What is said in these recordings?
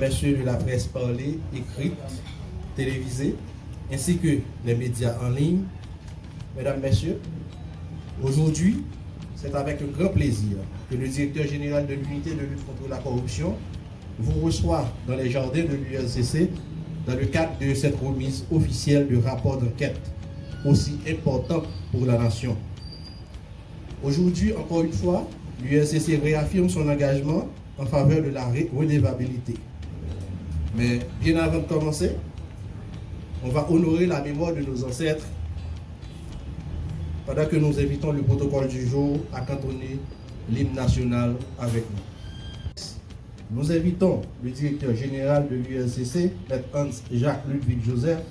messieurs de la presse parlée, écrite, télévisée, ainsi que les médias en ligne, mesdames, messieurs, aujourd'hui, c'est avec un grand plaisir que le directeur général de l'unité de lutte contre la corruption vous reçoit dans les jardins de l'ULCC dans le cadre de cette remise officielle du rapport d'enquête aussi important pour la nation. Aujourd'hui, encore une fois, l'ULCC réaffirme son engagement en faveur de la redevabilité. Mais bien avant de commencer, on va honorer la mémoire de nos ancêtres pendant que nous invitons le protocole du jour à cantonner l'hymne national avec nous. Nous invitons le directeur général de l'ULCC, M. Hans-Jacques Ludwig Joseph,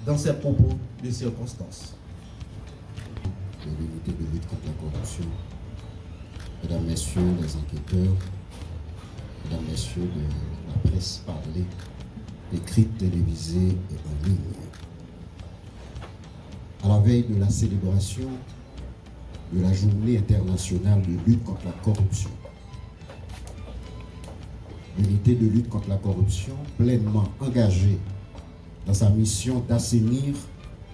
dans ses propos de circonstances. De l'unité de lutte contre la corruption, mesdames, messieurs les enquêteurs, mesdames, messieurs de la presse parlée, écrite, télévisée et en ligne. À la veille de la célébration de la Journée internationale de lutte contre la corruption, l'unité de lutte contre la corruption, pleinement engagée dans sa mission d'assainir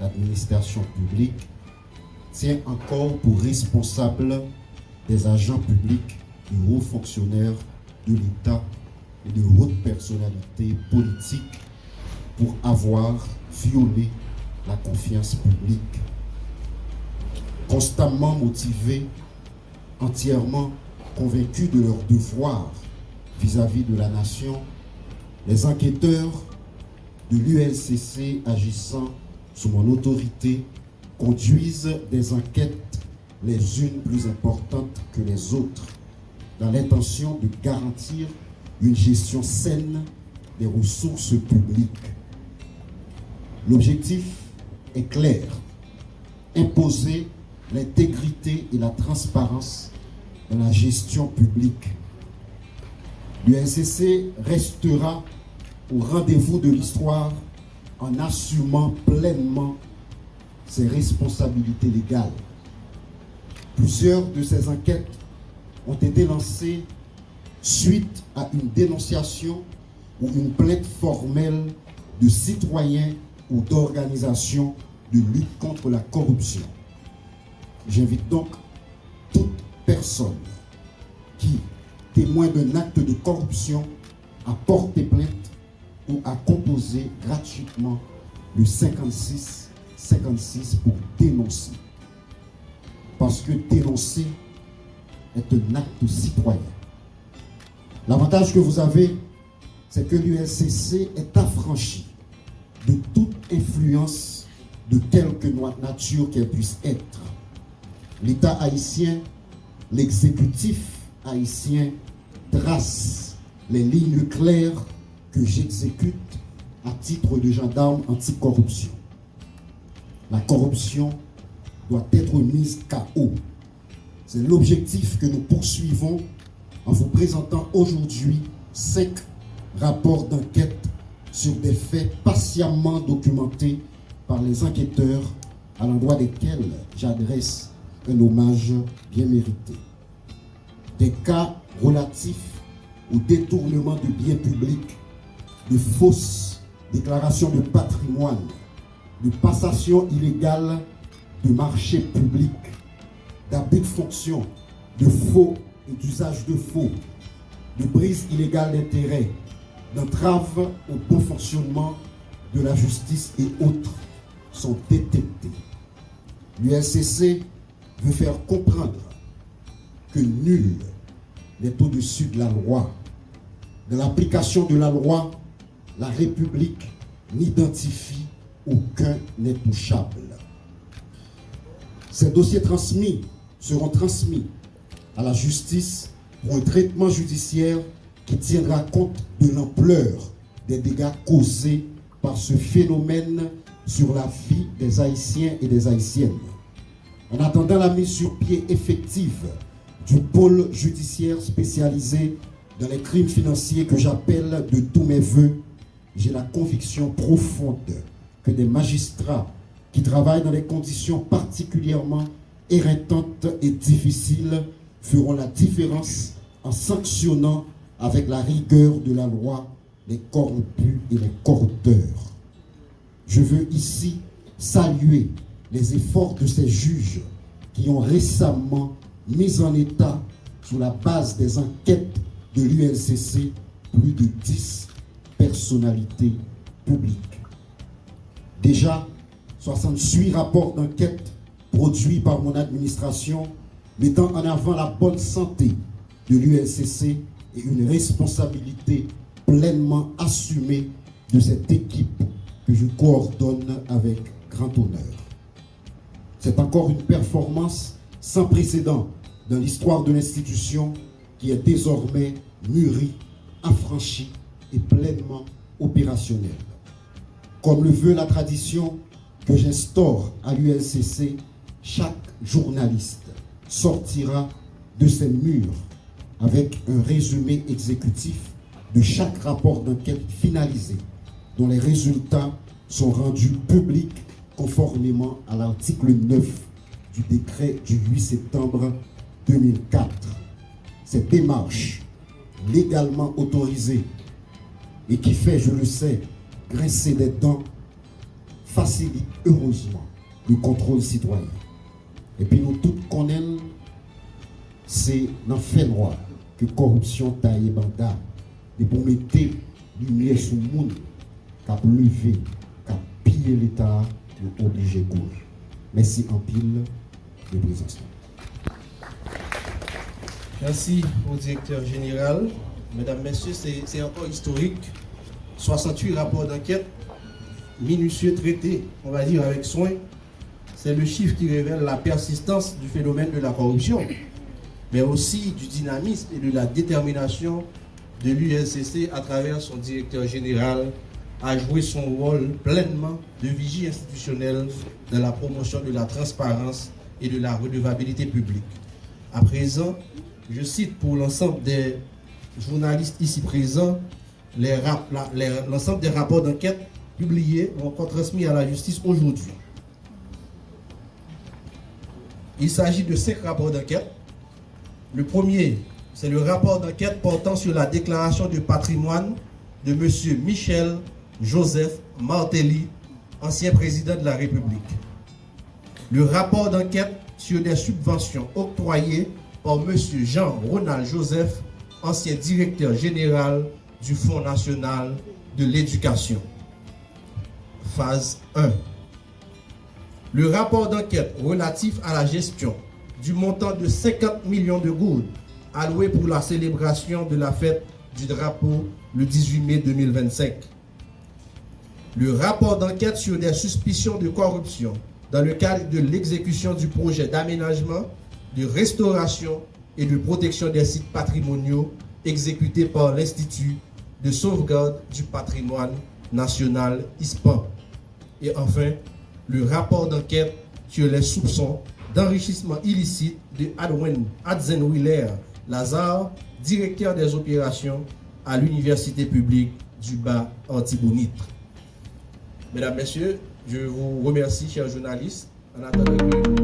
l'administration publique, tient encore pour responsable des agents publics, de hauts fonctionnaires de l'État et de hautes personnalités politiques pour avoir violé la confiance publique. Constamment motivés, entièrement convaincus de leur devoir vis-à-vis de la nation, les enquêteurs de l'ULCC agissant sous mon autorité conduisent des enquêtes les unes plus importantes que les autres dans l'intention de garantir une gestion saine des ressources publiques. L'objectif est clair: imposer l'intégrité et la transparence dans la gestion publique. L'ULCC restera au rendez-vous de l'histoire en assumant pleinement ses responsabilités légales. Plusieurs de ces enquêtes ont été lancées suite à une dénonciation ou une plainte formelle de citoyens ou d'organisations de lutte contre la corruption. J'invite donc toute personne qui, témoin d'un acte de corruption, à porter plainte ou à composer gratuitement le 56 56 pour dénoncer. Parce que dénoncer est un acte citoyen. L'avantage que vous avez, c'est que l'ULCC est affranchi de toute influence de quelque nature qu'elle puisse être. L'État haïtien, l'exécutif haïtien trace les lignes claires que j'exécute à titre de gendarme anticorruption. La corruption doit être mise KO. C'est l'objectif que nous poursuivons en vous présentant aujourd'hui 5 rapports d'enquête sur des faits patiemment documentés par les enquêteurs à l'endroit desquels j'adresse un hommage bien mérité. Des cas relatifs au détournement de biens publics, de fausses déclarations de patrimoine, de passation illégale de marchés publics, d'abus de fonction, de faux et d'usage de faux, de brise illégale d'intérêts, d'entrave au bon fonctionnement de la justice et autres sont détectés. L'ULCC veut faire comprendre que nul n'est au-dessus de la loi. Dans l'application de la loi, la République n'identifie aucun intouchable. Ces dossiers seront transmis à la justice pour un traitement judiciaire qui tiendra compte de l'ampleur des dégâts causés par ce phénomène sur la vie des Haïtiens et des Haïtiennes. En attendant la mise sur pied effective du pôle judiciaire spécialisé dans les crimes financiers que j'appelle de tous mes voeux, j'ai la conviction profonde que des magistrats qui travaillent dans des conditions particulièrement éreintantes et difficiles feront la différence en sanctionnant avec la rigueur de la loi les corrompus et les corrupteurs. Je veux ici saluer les efforts de ces juges qui ont récemment mis en état, sous la base des enquêtes de l'UNCC, plus de 10 personnalités publiques. Déjà, 68 rapports d'enquête produits par mon administration mettant en avant la bonne santé de l'UNCC et une responsabilité pleinement assumée de cette équipe que je coordonne avec grand honneur. C'est encore une performance sans précédent dans l'histoire de l'institution qui est désormais mûrie, affranchie et pleinement opérationnelle. Comme le veut la tradition que j'instaure à l'UNCC, chaque journaliste sortira de ces murs avec un résumé exécutif de chaque rapport d'enquête finalisé, dont les résultats sont rendus publics conformément à l'article 9 du décret du 8 septembre 2004. Cette démarche légalement autorisée et qui fait, je le sais, grincer des dents, facilite heureusement le contrôle citoyen. Et puis nous tous connaissons, c'est dans le fait noir que corruption taille banda, et pour mettre lumière sur le monde, qui a levé, qui a pillé l'État, nous obligé de courir. Merci en pile de présence. Merci au directeur général. Mesdames, Messieurs, c'est encore historique. 68 rapports d'enquête, minutieux traités, on va dire avec soin. C'est le chiffre qui révèle la persistance du phénomène de la corruption, mais aussi du dynamisme et de la détermination de l'UNCC à travers son directeur général à jouer son rôle pleinement de vigie institutionnelle dans la promotion de la transparence et de la redevabilité publique. À présent, je cite pour l'ensemble des journalistes ici présents, l'ensemble des rapports d'enquête publiés ou encore transmis à la justice aujourd'hui. Il s'agit de 5 rapports d'enquête. Le premier, c'est le rapport d'enquête portant sur la déclaration de patrimoine de M. Michel Joseph Martelly, ancien président de la République. Le rapport d'enquête sur des subventions octroyées par M. Jean-Ronald Joseph, ancien directeur général du Fonds national de l'éducation. Phase 1. Le rapport d'enquête relatif à la gestion du montant de 50 millions de gourdes alloués pour la célébration de la fête du drapeau le 18 mai 2025. Le rapport d'enquête sur des suspicions de corruption dans le cadre de l'exécution du projet d'aménagement, de restauration et de protection des sites patrimoniaux exécuté par l'Institut de sauvegarde du patrimoine national ISPAN. Et enfin, le rapport d'enquête sur les soupçons d'enrichissement illicite de Adwen Adzenwiller Lazare, directeur des opérations à l'Université publique du Bas-Artibonite. Mesdames, Messieurs, je vous remercie, chers journalistes, en attendant que